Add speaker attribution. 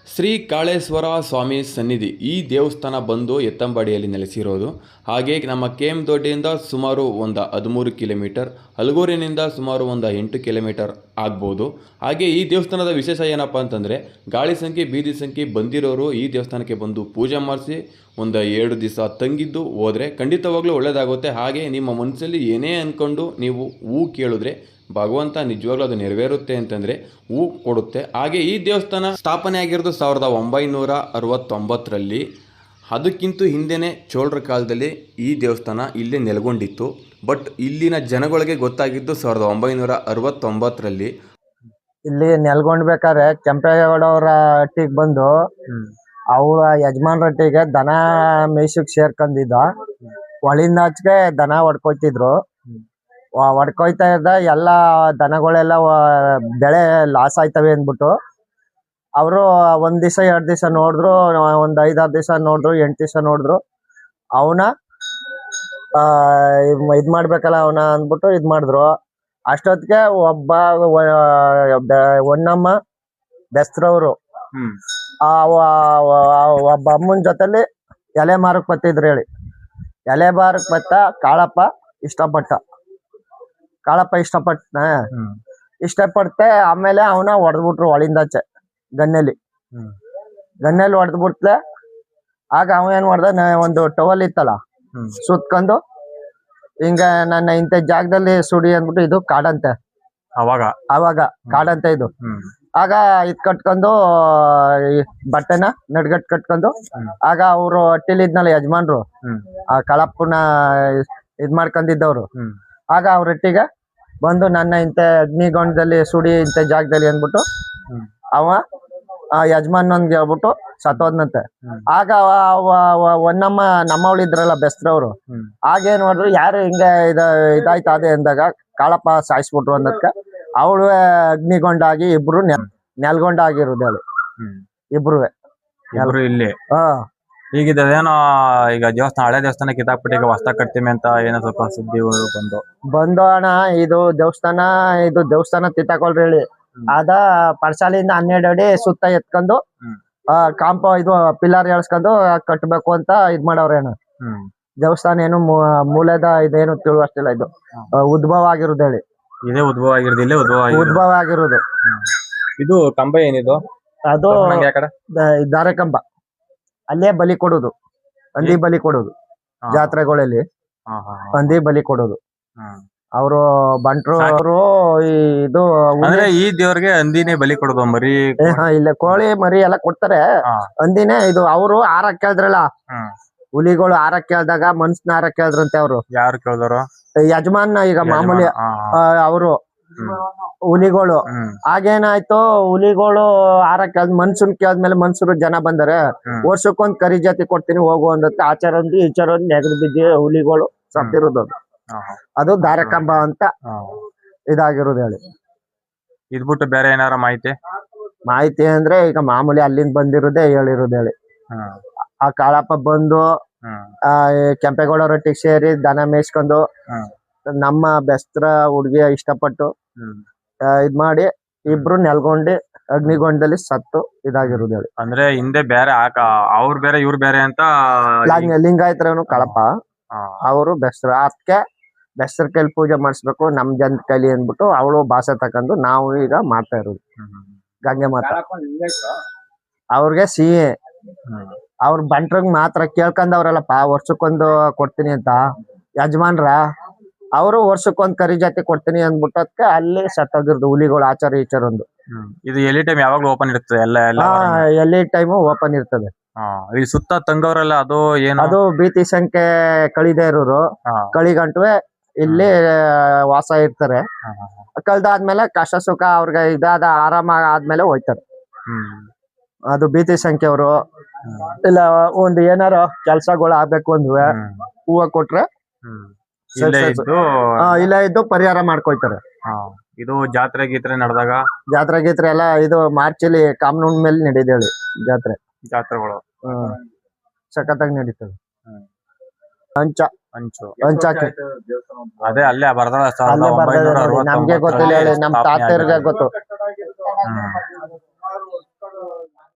Speaker 1: ಶ್ರೀ ಕಾಳೇಶ್ವರ ಸ್ವಾಮಿ ಸನ್ನಿಧಿ ಈ ದೇವಸ್ಥಾನ ಬಂದು ಎತ್ತಂಬಾಡಿಯಲ್ಲಿ ನೆಲೆಸಿರೋದು. ಹಾಗೆ ನಮ್ಮ ದೊಡ್ಡಿಯಿಂದ ಸುಮಾರು ಒಂದು 13 ಕಿಲೋಮೀಟರ್, ಹಲಗೂರಿನಿಂದ ಸುಮಾರು ಒಂದು 8 ಕಿಲೋಮೀಟರ್ ಆಗ್ಬೋದು. ಹಾಗೆ ಈ ದೇವಸ್ಥಾನದ ವಿಶೇಷ ಏನಪ್ಪ ಅಂತಂದರೆ, ಗಾಳಿ ಸಂಖ್ಯೆ ಬೀದಿ ಸಂಖ್ಯೆ ಬಂದಿರೋರು ಈ ದೇವಸ್ಥಾನಕ್ಕೆ ಬಂದು ಪೂಜೆ ಮಾಡಿಸಿ ಒಂದು 2 ದಿವಸ ತಂಗಿದ್ದು ಹೋದರೆ ಖಂಡಿತವಾಗ್ಲೂ ಒಳ್ಳೆಯದಾಗುತ್ತೆ. ಹಾಗೆ ನಿಮ್ಮ ಮನಸ್ಸಲ್ಲಿ ಏನೇ ಅಂದ್ಕೊಂಡು ನೀವು ಹೂ ಕೇಳಿದ್ರೆ ಭಗವಂತ ನಿಜವಾಗ್ಲೂ ಅದು ನೆರವೇರುತ್ತೆ ಅಂತಂದರೆ ಹೂ ಕೊಡುತ್ತೆ. ಹಾಗೆ ಈ ದೇವಸ್ಥಾನ ಸ್ಥಾಪನೆ ಆಗಿರೋದು 1969ರಲ್ಲಿ. ಅದಕ್ಕಿಂತ ಹಿಂದೆಯೇ ಚೋಳರ ಕಾಲದಲ್ಲಿ ಈ ದೇವಸ್ಥಾನ ಇಲ್ಲೇ ನೆಲೆಗೊಂಡಿತ್ತು. ಬಟ್ ಇಲ್ಲಿನ ಜನಗಳಿಗೆ ಗೊತ್ತಾಗಿದ್ದು 1969ರಲ್ಲಿ.
Speaker 2: ಇಲ್ಲಿ ನೆಲ್ಗೊಂಡ್ಬೇಕಾದ್ರೆ ಕೆಂಪೇಗೌಡ ಅವರ ಹಟ್ಟಿಗೆ ಬಂದು ಅವರ ಯಜಮಾನ್ರ ಹಟ್ಟಿಗೆ ದನ ಮೇಯ್ಸಕ್ ಸೇರ್ಕೊಂಡಿದ್ದ. ಒಳಿಂದ ಆಚೆಗೆ ದನ ಹೊಡ್ಕೊಯ್ತಿದ್ರು. ಹೊಡ್ಕೊಯ್ತಾ ಇದ್ದ ಎಲ್ಲ ದನಗಳೆಲ್ಲ ಬೆಳೆ ಲಾಸ್ ಆಯ್ತವೆ ಅಂದ್ಬಿಟ್ಟು ಅವರು ಒಂದ್ ದಿವಸ 2 ದಿವಸ ನೋಡಿದ್ರು, ಒಂದ್ 5-6 ದಿವಸ ನೋಡಿದ್ರು, 8 ದಿವಸ ನೋಡಿದ್ರು. ಅವನ ಇದ್ ಮಾಡ್ಬೇಕಲ್ಲ ಅವನ ಅಂದ್ಬಿಟ್ಟು ಇದ್ ಮಾಡಿದ್ರು. ಅಷ್ಟೊತ್ತಿಗೆ ಹೊನ್ನಮ್ಮ ಬೆಸ್ತ್ರವ್ರು ಒಬ್ಬ ಅಮ್ಮನ ಜೊತೆಲಿ ಎಲೆ ಮಾರಕ್ ಬತ್ತಿದ್ರು ಹೇಳಿ. ಎಲೆ ಮಾರಕ್ ಬತ್ತ ಕಾಳಪ್ಪ ಇಷ್ಟಪಡ್ತೆ. ಆಮೇಲೆ ಅವನ ಹೊಡೆದ್ಬಿಟ್ರು ಒಳಿಂದಾಚೆ ಗನ್ನೆಲಿ ಹೊಡೆದ್ಬಿಟ್ಲೆ. ಆಗ ಅವ ಏನ್ ಮಾಡ್ದ, ಒಂದು ಟವಲ್ ಇತ್ತಲ್ಲ ಸುತ್ಕೊಂಡು ಹಿಂಗ ನನ್ನ ಇಂಥ ಜಾಗದಲ್ಲಿ ಸುಡಿ ಅಂದ್ಬಿಟ್ಟು, ಇದು ಕಾಡಂತೆ ಅವಾಗ ಕಾಡಂತೆ ಇದು. ಆಗ ಇದ್ ಕಟ್ಕೊಂಡು ಬಟ್ಟೆನ ನಡ್ಗಟ್ ಕಟ್ಕೊಂಡು, ಆಗ ಅವ್ರು ಹಟ್ಟಿಲಿದ್ನಲ್ಲ ಯಜಮಾನ್ರು, ಆ ಕಳಪ್ಪನ ಇದ್ ಮಾಡ್ಕೊಂಡಿದ್ದವ್ರು, ಆಗ ಅವ್ರ ಹಟ್ಟಿಗೆ ಬಂದು ನನ್ನ ಇಂಥ ಅಗ್ನಿಗೊಂಡದಲ್ಲಿ ಸುಡಿ ಇಂಥ ಜಾಗದಲ್ಲಿ ಅಂದ್ಬಿಟ್ಟು ಅವ ಯಜಮಾನನ್ಗೆ ಹೇಳ್ಬಿಟ್ಟು ಸತ್ತೋದ್ನಂತೆ. ಆಗ ಹೊನ್ನಮ್ಮ ನಮ್ಮವಳಿದ್ರಲ್ಲ ಬೆಸ್ತ್ರವ್ರು, ಆಗೇನ್ ಮಾಡಿದ್ರು, ಯಾರು ಹಿಂಗೆ ಇದಾಯ್ತು ಅದೇ ಅಂದಾಗ ಕಾಳಪ್ಪ ಸಾಯಿಸ್ಬಿಟ್ರು ಅನ್ನೋದಕ್ಕೆ ಅವಳು ಅಗ್ನಿಗೊಂಡಾಗಿ ಇಬ್ರು ನೆಲ್ಗೊಂಡಾಗಿರೋದು ಹೇಳಿ. ಇಬ್ರು
Speaker 3: ಇಲ್ಲಿ ಈಗಿದೇನೋ ಈಗ ದೇವಸ್ಥಾನ, ಹಳೆ ದೇವಸ್ಥಾನ ಕಿತ್ತಾಕ್ಬಿಟ್ಟು ಈಗ ಹೊಸ್ದಾಗ್ ಕಟ್ತೀವಿ ಅಂತ ಏನೋ ಸ್ವಲ್ಪ ಸುದ್ದಿ
Speaker 2: ಬಂದು ಅಣ್ಣ. ಇದು ದೇವಸ್ಥಾನ ಕಿತ್ತಾಕೊಳ್ರಿ ಹೇಳಿ. ಅದ ಪರ್ಸಾಲಿಂದ 12 ಅಡಿ ಸುತ್ತ ಎತ್ಕೊಂಡು ಇದು ಪಿಲ್ಲರ್ ಎಳ್ಸ್ಕೊಂಡು ಕಟ್ಬೇಕು ಅಂತ ಇದ್ ಮಾಡವ್ರೆ ಅಣ್ಣ. ದೇವಸ್ಥಾನ ಏನು ಮೂಲದ ಇದೇನು ತಿಳುವಷ್ಟಿಲ್ಲ. ಇದು ಉದ್ಭವ ಆಗಿರೋದು ಹೇಳಿ.
Speaker 3: ಇದೇ ಉದ್ಭವ ಆಗಿರೋದು, ಇಲ್ಲೇ
Speaker 2: ಉದ್ಭವ ಆಗಿರೋದು.
Speaker 3: ಇದು ಕಂಬ ಏನಿದು?
Speaker 2: ಅದು ದಾರೆ ಕಂಬ. ಅಲ್ಲೇ ಬಲಿ ಕೊಡೋದು, ಹಂದಿ ಬಲಿ ಕೊಡೋದು ಜಾತ್ರೆಗಳಲ್ಲಿ. ಹಂದಿ ಬಲಿ ಕೊಡೋದು ಅವರು ಬಂಟ್ರು. ಅವರು ಇದು
Speaker 3: ಅಂದ್ರೆ ಈ ದೇವ್ರಿಗೆ ಹಂದಿನೇ ಬಲಿ ಕೊಡೋದು, ಮರಿ
Speaker 2: ಇಲ್ಲ ಕೋಳಿ ಮರಿ ಎಲ್ಲ ಕೊಡ್ತಾರೆ. ಹಂದಿನೇ ಇದು. ಅವರು ಆರಕ್ ಕೇಳಿದ್ರಲ್ಲ, ಹುಲಿಗಳು ಆರಕ್ ಕೇಳ್ದಾಗ ಮನ್ಸನ ಆರಕ್ ಕೇಳಿದ್ರಂತೆ. ಅವರು
Speaker 3: ಯಾರು ಕೇಳಿದ್ರು?
Speaker 2: ಯಜಮಾನ್. ಈಗ ಮಾಮೂಲಿ ಅವರು ಹುಲಿಗಳು. ಆಗೇನಾಯ್ತು, ಹುಲಿಗಳು ಆರಕ್ ಕೇಳ್ದ್ ಮನ್ಸನ್ ಕೇಳ್ದ್ಮೇಲೆ ಮನ್ಸರು ಜನ ಬಂದರೆ ವರ್ಷಕ್ಕೊಂದ್ ಕರಿ ಜಾತಿ ಕೊಡ್ತೀನಿ ಹೋಗು ಅಂದತ್ತೆ. ಆಚಾರ ಒಂದು ಈಚಾರ ಒಂದು ನೆಗದು ಬಿದ್ದಿ ಹುಲಿಗಳು ಸತ್ತಿರೋದು. ಅದು ದಾರಕಂಬ ಅಂತ ಇದಾಗಿರೋದು ಹೇಳಿ.
Speaker 3: ಇದ್ಬಿಟ್ಟು ಬೇರೆ ಏನಾರ
Speaker 2: ಮಾಹಿತಿ ಅಂದ್ರೆ ಈಗ ಮಾಮೂಲಿ ಅಲ್ಲಿಂದ ಬಂದಿರೋದೇ ಹೇಳಿರೋದು ಹೇಳಿ. ಆ ಕಾಳಪ್ಪ ಬಂದು ಕೆಂಪೇಗೌಡ ರೊಟ್ಟಿಗೆ ಸೇರಿ ದನ ಮೇಯ್ಸ್ಕೊಂಡು ನಮ್ಮ ಬೆಸ್ತ್ರ ಹುಡ್ಗಿಯ ಇಷ್ಟಪಟ್ಟು ಇದ್ ಮಾಡಿ ಇಬ್ರು ನೆಲ್ಗೊಂಡು ಅಗ್ನಿಗೊಂಡಲ್ಲಿ ಸತ್ತು ಇದಾಗಿರೋದು ಹೇಳಿ.
Speaker 3: ಅಂದ್ರೆ ಹಿಂದೆ ಬೇರೆ ಅವ್ರು ಬೇರೆ ಇವ್ರು ಬೇರೆ ಅಂತ
Speaker 2: ಲಿಂಗಾಯತರವನು ಕಳಪ, ಅವರು ಬೆಸ್ತ್ರ. ಅದಕ್ಕೆ ಬೆಸ್ತ್ರ ಕೈಲಿ ಪೂಜೆ ಮಾಡಿಸ್ಬೇಕು ನಮ್ ಜನ ಕೈಲಿ ಅಂದ್ಬಿಟ್ಟು ಅವಳು ಭಾಷೆ ತಕೊಂಡು ನಾವು ಈಗ ಮಾಡ್ತಾ ಇರೋದು. ಗಂಗೆ ಮಾತಾ ಅವ್ರಿಗೆ ಸಿಹಿ. ಅವ್ರ ಬಂಟ್ರಂಗ್ ಮಾತ್ರ ಕೇಳ್ಕೊಂಡವ್ರಲ್ಲಪ್ಪ, ವರ್ಷಕ್ಕೊಂದು ಕೊಡ್ತೀನಿ ಅಂತ ಯಜಮಾನ್ರ. ಅವರು ವರ್ಷಕ್ಕೊಂದ್ ಕರಿ ಜಾತಿ ಕೊಡ್ತೀನಿ ಅಂದ್ಬಿಟ್ಟದಕ್ಕೆ ಅಲ್ಲಿ ಸತ್ತೋಗಿರೋದು ಹುಲಿಗಳು. ಆಚಾರ ಈಚಾರ ಒಂದು.
Speaker 3: ಇದು ಎನಿ ಟೈಮ್ ಯಾವಾಗ್ಲೂ ಓಪನ್ ಇರ್ತದೆ?
Speaker 2: ಎಲ್ಲಿ ಟೈಮು ಓಪನ್ ಇರ್ತದೆ.
Speaker 3: ಈ ಸುತ್ತ ತಂಗವ್ರಲ್ಲ, ಅದು ಏನು?
Speaker 2: ಅದು ಭೀತಿ ಸಂಖ್ಯೆ ಕಳಿದೇ ಇರೋರು, ಕಳಿಗಂಟುವೆ ಇಲ್ಲಿ ವಾಸ ಇರ್ತಾರೆ. ಕಳ್ದಾದ್ಮೇಲೆ ಕಷ್ಟ ಸುಖ ಅವ್ರಿಗೆ ಇದಾದ ಆರಾಮ ಆದ್ಮೇಲೆ ಹೋಯ್ತಾರೆ. ಅದು ಭೀತಿ ಸಂಖ್ಯೆ ಅವರು. ಇಲ್ಲ ಒಂದು ಏನಾರ ಕೆಲ್ಸಗಳು ಆಗ್ಬೇಕು ಅಂದ್ವೆ ಹೂವ ಕೊಟ್ರೆ ಇಲ್ಲ ಇದ್ದು ಪರಿಹಾರ ಮಾಡ್ಕೊಯ್ತಾರೆ.
Speaker 3: ಇದು ಜಾತ್ರೆ ಗೀತ್ರೆ ನಡೆದಾಗ,
Speaker 2: ಜಾತ್ರೆ ಗೀತ್ರೆ ಎಲ್ಲ ಇದು ಮಾರ್ಚಲ್ಲಿ ಕಾಮನೂನ್ ಮೇಲೆ ನಡೀದೇಳಿ
Speaker 3: ಜಾತ್ರೆಗಳು
Speaker 2: ಸಖತ್ತಾಗಿ ನಡೀತದೆ.
Speaker 3: ಹಂಚಾಕಿ ಅದೇ ಅಲ್ಲೇ ಬರ್ದಾಳ.
Speaker 2: ನಮ್ಗೆ ಗೊತ್ತಿಲ್ಲ ಹೇಳಿ, ನಮ್ ತಾತರಿಗೆ ಗೊತ್ತು.